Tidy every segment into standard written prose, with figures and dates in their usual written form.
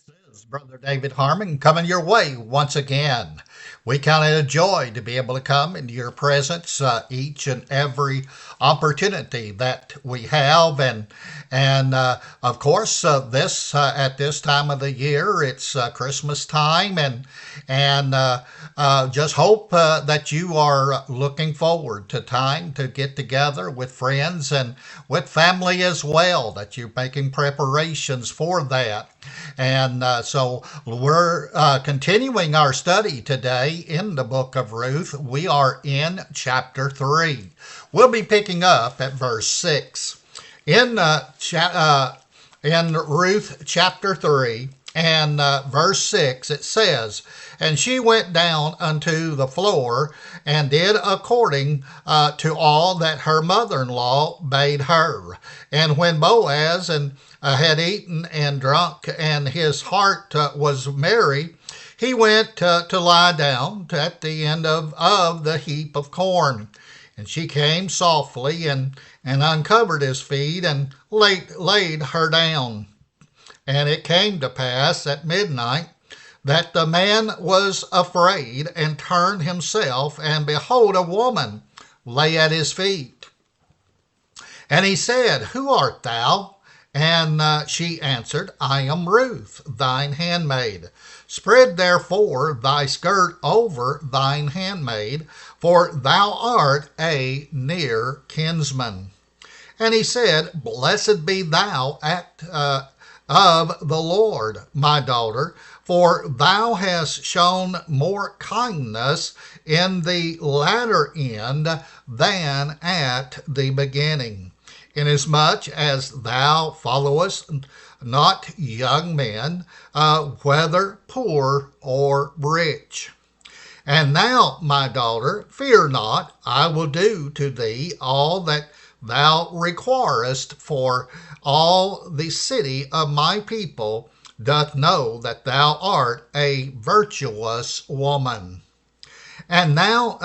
This is Brother David Harmon coming your way once again. We count it a joy to be able to come into your presence each and every opportunity that we have, and of course this at this time of the year it's Christmas time, and just hope that you are looking forward to time to get together with friends and with family as well. That you're making preparations for that. And so we're continuing our study today in the book of Ruth. We are in chapter 3. We'll be picking up at verse 6. In Ruth chapter 3 and verse 6, it says, "And she went down unto the floor and did according to all that her mother-in-law bade her. And when Boaz had eaten and drunk, and his heart was merry, he went to lie down at the end of the heap of corn. And she came softly and uncovered his feet and laid her down. And it came to pass at midnight that the man was afraid and turned himself, and behold, a woman lay at his feet. And he said, Who art thou? And she answered, I am Ruth, thine handmaid. Spread therefore thy skirt over thine handmaid, for thou art a near kinsman. And he said, Blessed be thou of the Lord, my daughter, for thou hast shown more kindness in the latter end than at the beginning, inasmuch as thou followest not young men, whether poor or rich. And now, my daughter, fear not, I will do to thee all that thou requirest, for all the city of my people doth know that thou art a virtuous woman. And now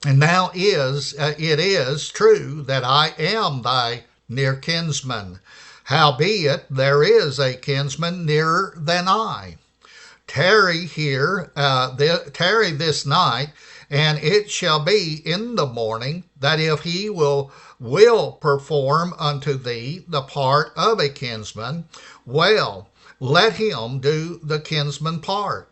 it is true that I am thy near kinsman. Howbeit there is a kinsman nearer than I. Tarry this night, and it shall be in the morning that if he will perform unto thee the part of a kinsman, well, let him do the kinsman part.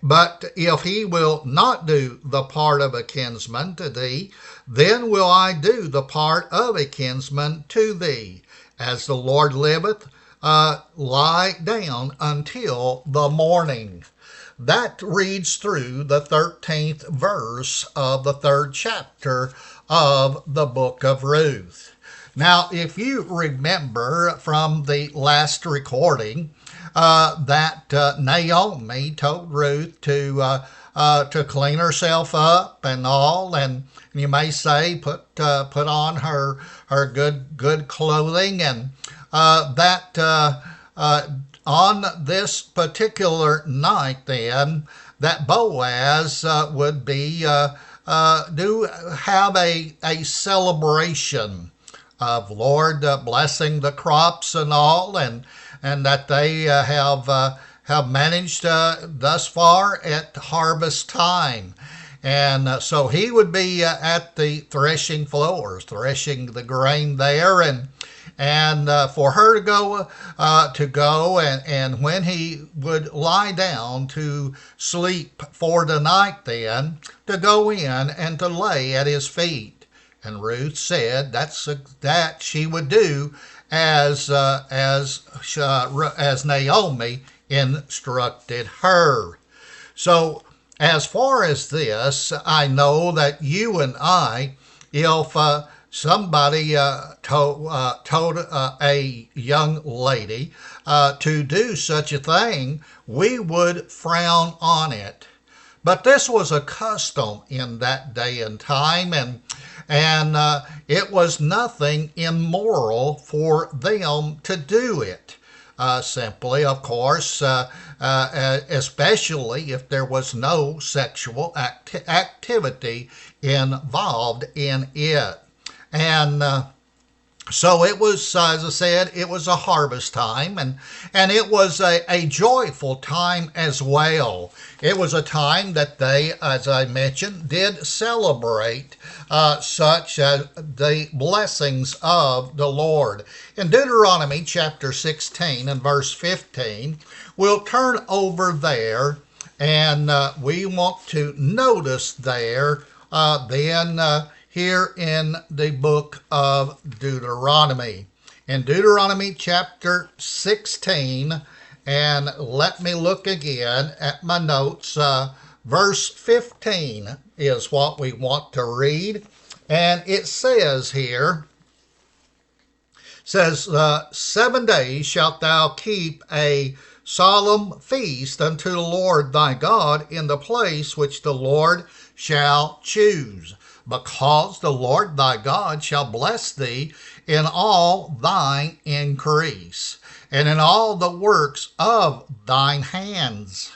But if he will not do the part of a kinsman to thee, then will I do the part of a kinsman to thee. As the Lord liveth, lie down until the morning." That reads through the 13th verse of the 3rd chapter of the book of Ruth. Now, if you remember from the last recording, that Naomi told Ruth to clean herself up and all, and you may say put on her good clothing, and that on this particular night, then that Boaz would be do have a celebration of Lord blessing the crops and all, and that they have managed thus far at harvest time. And so he would be at the threshing floors, threshing the grain there, and for her to go, and when he would lie down to sleep for the night, then to go in and to lay at his feet. And Ruth said that she would do as Naomi instructed her. So as far as this, I know that you and I, if somebody told a young lady to do such a thing, we would frown on it. But this was a custom in that day and time, and it was nothing immoral for them to do it. Simply, of course, especially if there was no sexual activity involved in it. And So it was, as I said, it was a harvest time, and it was a joyful time as well. It was a time that they, as I mentioned, did celebrate such as the blessings of the Lord. In Deuteronomy chapter 16 and verse 15, we'll turn over there, and we want to notice there then here in the book of Deuteronomy. In Deuteronomy chapter 16, and let me look again at my notes. Verse 15 is what we want to read. And it says here, says, 7 days shalt thou keep a solemn feast unto the Lord thy God in the place which the Lord shall choose, because the Lord thy God shall bless thee in all thine increase, and in all the works of thine hands.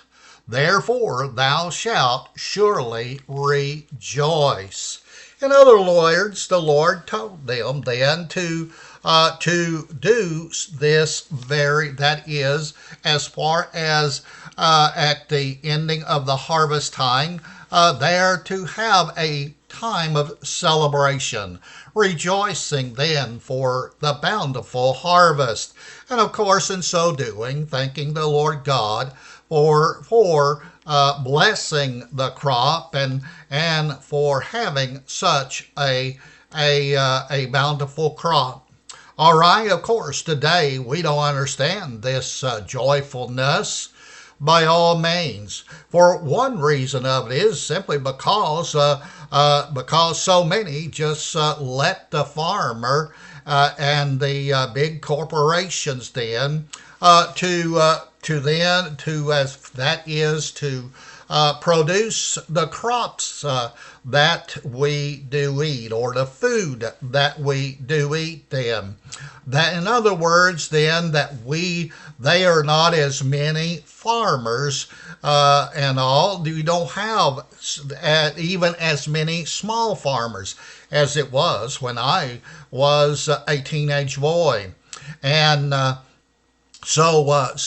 Therefore thou shalt surely rejoice. In other words, the Lord told them then to do this very, that is, as far as at the ending of the harvest time, there to have a time of celebration, rejoicing then for the bountiful harvest. And of course, in so doing, thanking the Lord God for blessing the crop and for having such a bountiful crop. All right, of course, today we don't understand this joyfulness by all means. For one reason of it is simply because so many just let the farmer and the big corporations then produce the crops that we do eat, or the food that we do eat then. That, in other words, then, they are not as many farmers and all. We don't have even as many small farmers as it was when I was a teenage boy. And so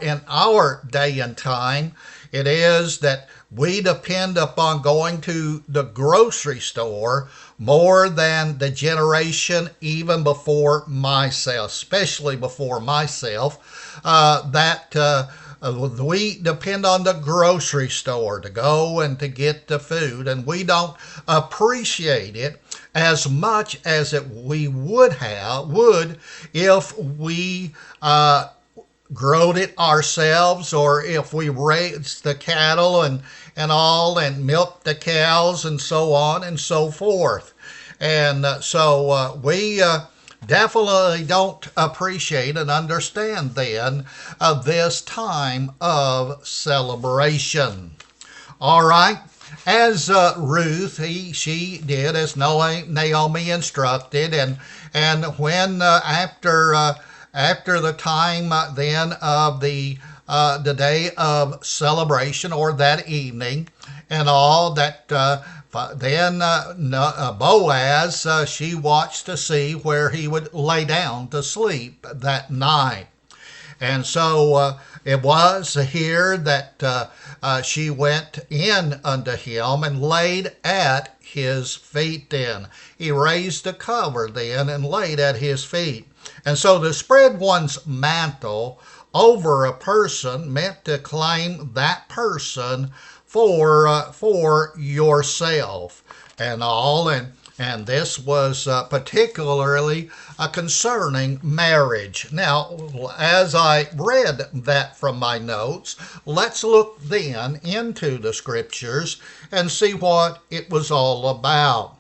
in our day and time, it is that we depend upon going to the grocery store more than the generation even before myself, especially before myself, we depend on the grocery store to go and to get the food, and we don't appreciate it as much as we would if we growed it ourselves, or if we raised the cattle and all, and milked the cows and so on and so forth. And so we definitely don't appreciate and understand then this time of celebration. All right. As Ruth, she did as Naomi instructed, and when after the time then of the day of celebration, or that evening, and all that, then Boaz, she watched to see where he would lay down to sleep that night. And so it was here that she went in unto him and laid at his feet then. He raised the cover then and laid at his feet. And so to spread one's mantle over a person meant to claim that person for yourself and all. And this was particularly concerning marriage. Now, as I read that from my notes, let's look then into the scriptures and see what it was all about.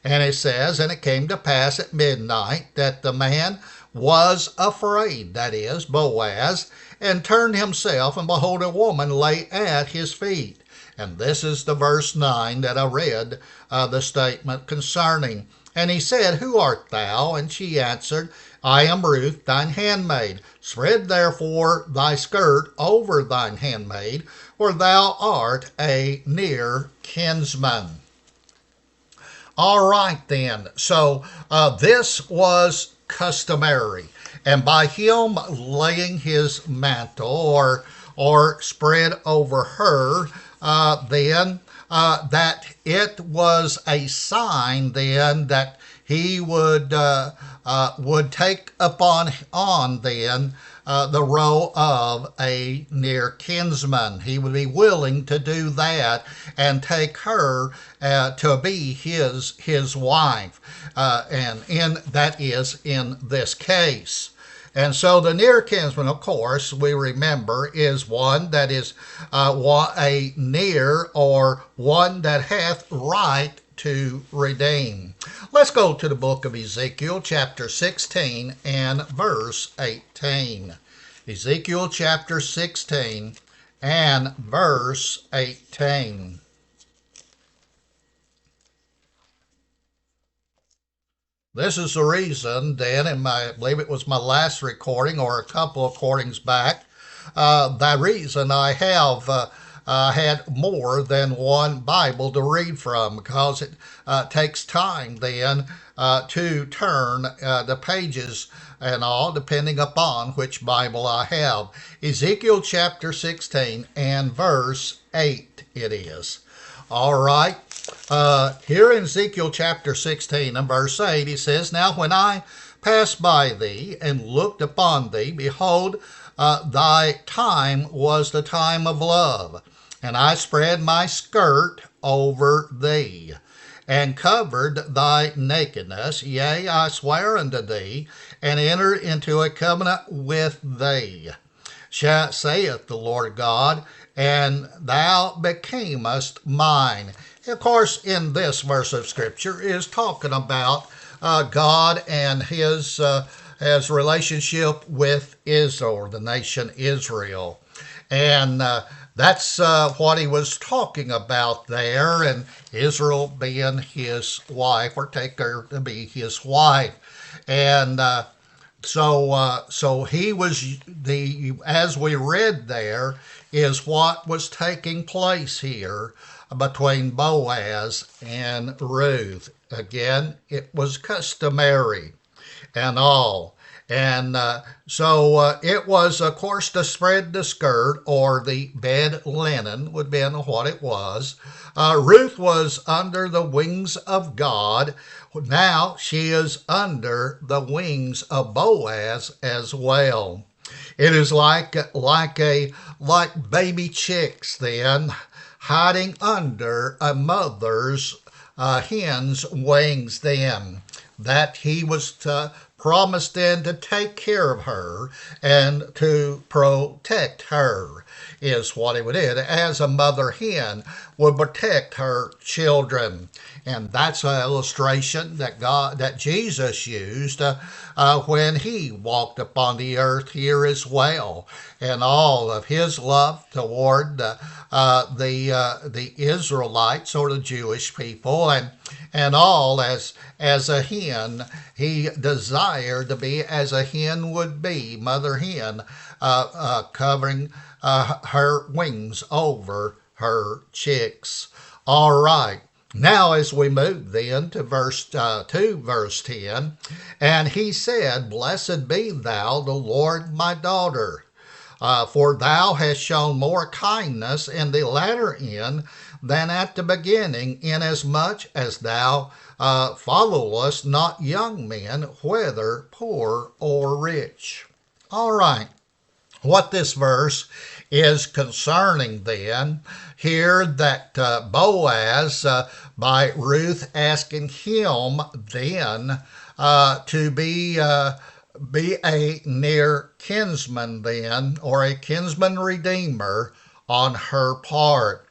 And it says, and it came to pass at midnight that the man was afraid, that is, Boaz, and turned himself, and behold, a woman lay at his feet. And this is the verse 9 that I read the statement concerning. And he said, Who art thou? And she answered, I am Ruth, thine handmaid. Spread therefore thy skirt over thine handmaid, for thou art a near kinsman. All right, then. So this was customary. And by him laying his mantle or spread over her, then that it was a sign then that he would take upon on then the role of a near kinsman. He would be willing to do that and take her to be his wife, and that is in this case. And so the near kinsman, of course, we remember, is one that is a near or one that hath right to redeem. Let's go to the book of Ezekiel, chapter 16 and verse 18. Ezekiel chapter 16 and verse 18. This is the reason, then, I believe it was my last recording or a couple of recordings back, the reason I have had more than one Bible to read from, because it takes time then to turn the pages and all, depending upon which Bible I have. Ezekiel chapter 16 and verse 8 it is. All right. Here in Ezekiel chapter 16 and verse 8, he says, Now when I passed by thee and looked upon thee, behold, thy time was the time of love. And I spread my skirt over thee, and covered thy nakedness. Yea, I swear unto thee, and entered into a covenant with thee, saith the Lord God, and thou becamest mine. Of course, in this verse of Scripture is talking about God and his relationship with Israel, the nation Israel. And that's what he was talking about there, and Israel being his wife, or take her to be his wife. And so he was as we read there, is what was taking place here between Boaz and Ruth. Again, it was customary and all. And so it was, of course, to spread the skirt, or the bed linen would be what it was. Ruth was under the wings of God. Now she is under the wings of Boaz as well. It is like baby chicks then, hiding under a mother's hen's wings then, that he was promised then to take care of her and to protect her, is what he would do, as a mother hen would protect her children. And that's an illustration that Jesus used when he walked upon the earth here as well, and all of his love toward the Israelites, or the Jewish people, and all as a hen. He desired to be as a hen would be, mother hen, covering her wings over her chicks. All right. Now, as we move then to verse 10, and he said, Blessed be thou, the Lord, my daughter, for thou hast shown more kindness in the latter end than at the beginning, inasmuch as thou followest not young men, whether poor or rich. All right. What this verse is concerning then, here that Boaz, by Ruth asking him then to be a near kinsman then, or a kinsman redeemer on her part.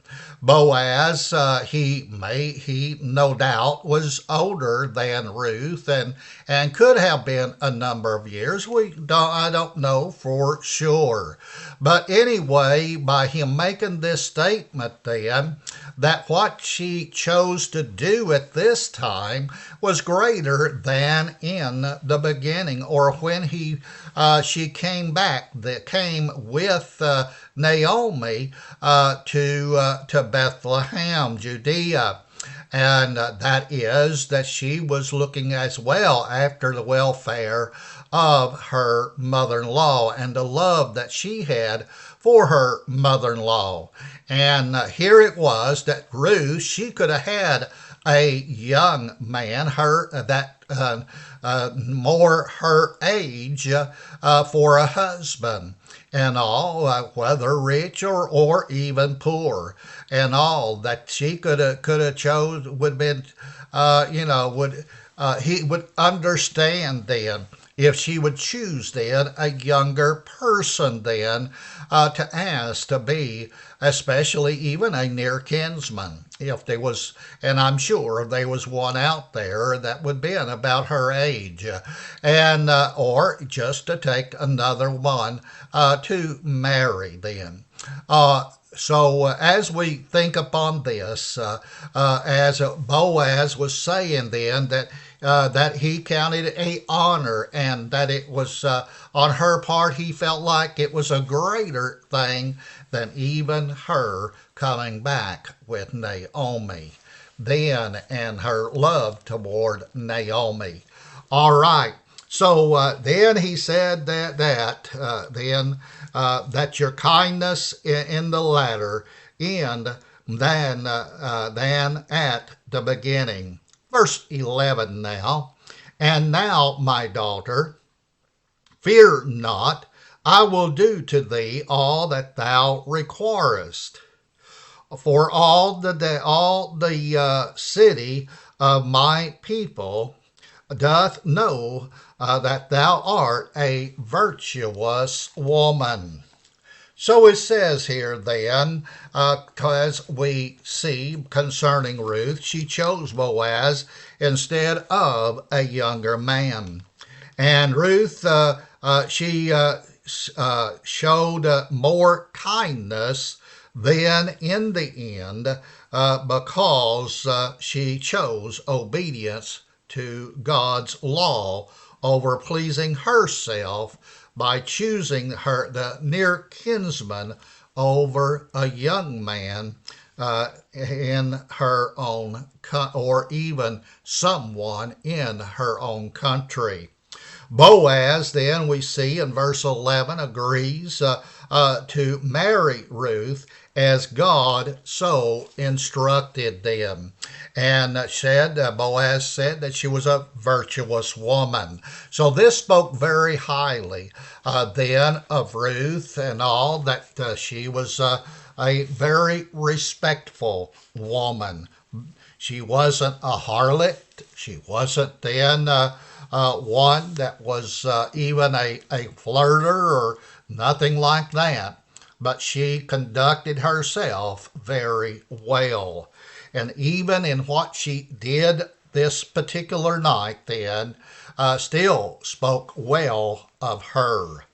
Boaz, he no doubt was older than Ruth, and could have been a number of years. I don't know for sure. But anyway, by him making this statement then, that what she chose to do at this time was greater than in the beginning, or when she came with Naomi to Bethlehem, Judea. And that is that she was looking as well after the welfare of her mother-in-law and the love that she had for her mother-in-law. And here it was that Ruth, she could have had a young man, more her age, for a husband, and all, whether rich or even poor, and all that she could have chose would been, would he would understand then if she would choose then a younger person then to ask to be, especially even a near kinsman. If there was, and I'm sure if there was one out there that would be about her age, and or just to take another one to marry then. So as we think upon this, as Boaz was saying then that he counted a honor, and that it was on her part he felt like it was a greater thing than even her coming back with Naomi then, and her love toward Naomi. All right. So then he said that your kindness in the latter end than at the beginning. Verse 11 now. And now, my daughter, fear not, I will do to thee all that thou requirest. For all the city of my people doth know that thou art a virtuous woman. So it says here then, as we see concerning Ruth, she chose Boaz instead of a younger man. And Ruth, she showed more kindness then in the end because she chose obedience to God's law over pleasing herself by choosing the near kinsman over a young man in her own or even someone in her own country. Boaz, then, we see in verse 11, agrees to marry Ruth as God so instructed them. And Boaz said that she was a virtuous woman. So this spoke very highly then of Ruth, and all that she was a very respectful woman. She wasn't a harlot. She wasn't then one that was even a flirter or nothing like that. But she conducted herself very well. And even in what she did this particular night then, still spoke well of her.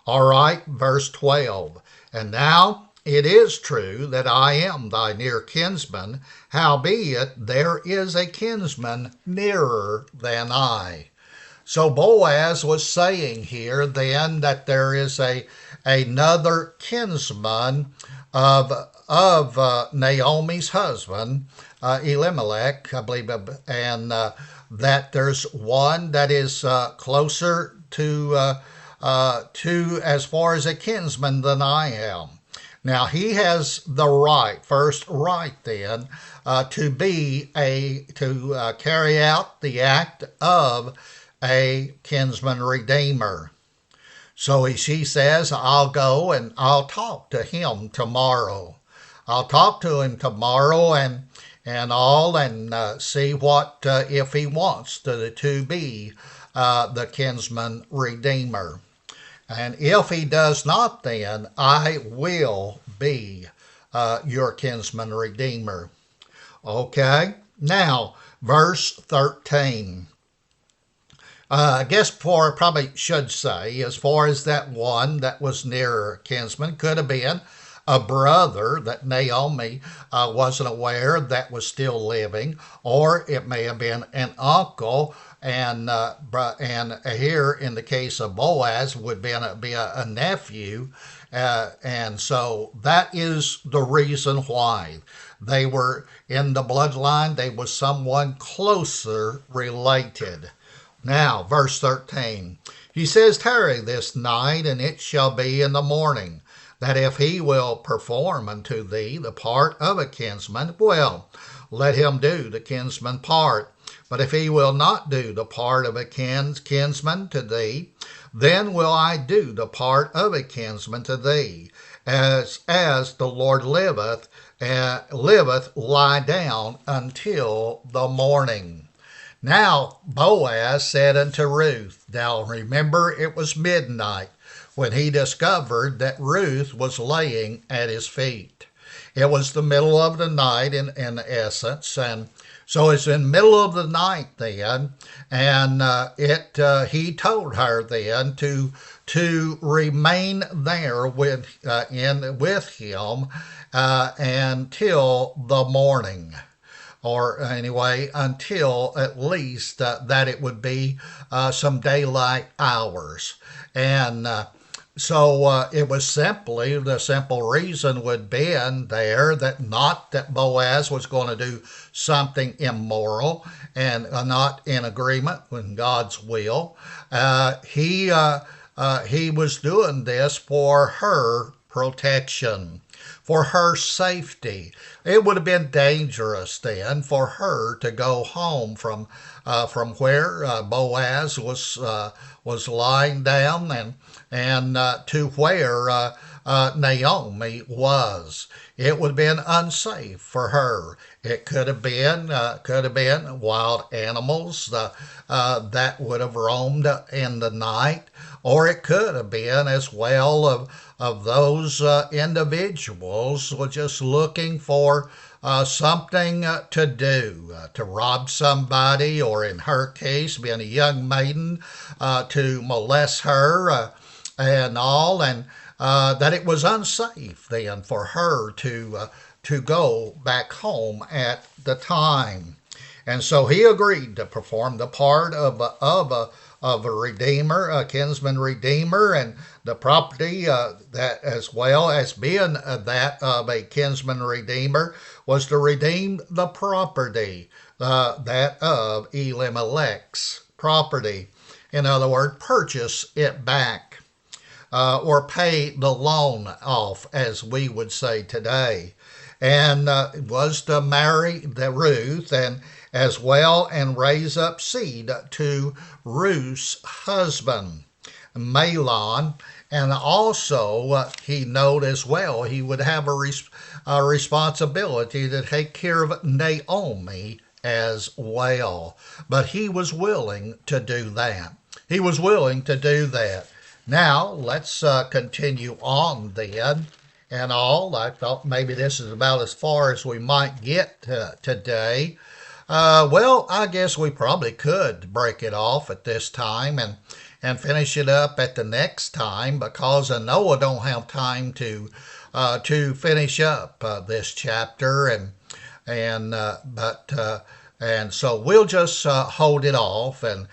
All right, verse 12. And now it is true that I am thy near kinsman, howbeit there is a kinsman nearer than I. So Boaz was saying here then that there is another kinsman of Naomi's husband, Elimelech, I believe, and that there's one that is closer to as far as a kinsman than I am. Now he has the first right then, to carry out the act of a kinsman redeemer. So she says, I'll go and I'll talk to him tomorrow. I'll talk to him tomorrow and see what if he wants to be the kinsman redeemer. And if he does not, then I will be your kinsman redeemer. Okay, now verse 13. I guess probably should say, as far as that one that was nearer kinsman, could have been a brother that Naomi wasn't aware that was still living, or it may have been an uncle, and here in the case of Boaz would be a nephew, and so that is the reason why they were in the bloodline, they was someone closer related. Now, verse 13. He says, tarry this night, and it shall be in the morning, that if he will perform unto thee the part of a kinsman, well, let him do the kinsman part. But if he will not do the part of a kinsman to thee, then will I do the part of a kinsman to thee. As the Lord liveth, lie down until the morning. Now Boaz said unto Ruth, now remember it was midnight when he discovered that Ruth was laying at his feet. It was the middle of the night in essence, and so it's in the middle of the night then, and he told her then to remain there with him until the morning, or anyway until at least that it would be some daylight hours, and so it was simply, the simple reason would be in there that not that Boaz was going to do something immoral and not in agreement with God's will. He was doing this for her protection, for her safety. It would have been dangerous then for her to go home from where Boaz was lying down and to where Naomi was. It would have been unsafe for her. It could have been wild animals that would have roamed in the night, or it could have been as well of those individuals were just looking for something to do, to rob somebody, or in her case, being a young maiden, to molest her and all, and that it was unsafe then for her to go back home at the time. And so he agreed to perform the part of a redeemer, a kinsman redeemer, and the property that, as well as being that of a kinsman redeemer, was to redeem the property, that of Elimelech's property. In other words, purchase it back, or pay the loan off, as we would say today. And was to marry the Ruth, and as well, and raise up seed to Ruth's husband, Mahlon. And also, he noted as well, he would have a responsibility to take care of Naomi as well. But he was willing to do that. He was willing to do that. Now, let's continue on then. And all, I thought maybe this is about as far as we might get today. Well, I guess we probably could break it off at this time and finish it up at the next time, because Noah don't have time to finish up this chapter, and so we'll just hold it off and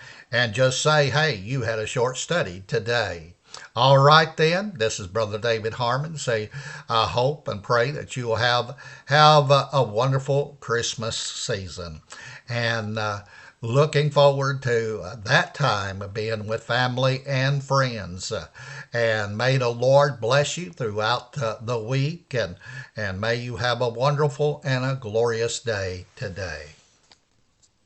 just say, hey, you had a short study today. All right then, this is Brother David Harmon. Say, I hope and pray that you will have a wonderful Christmas season, and looking forward to that time of being with family and friends. And may the Lord bless you throughout the week, and may you have a wonderful and a glorious day today.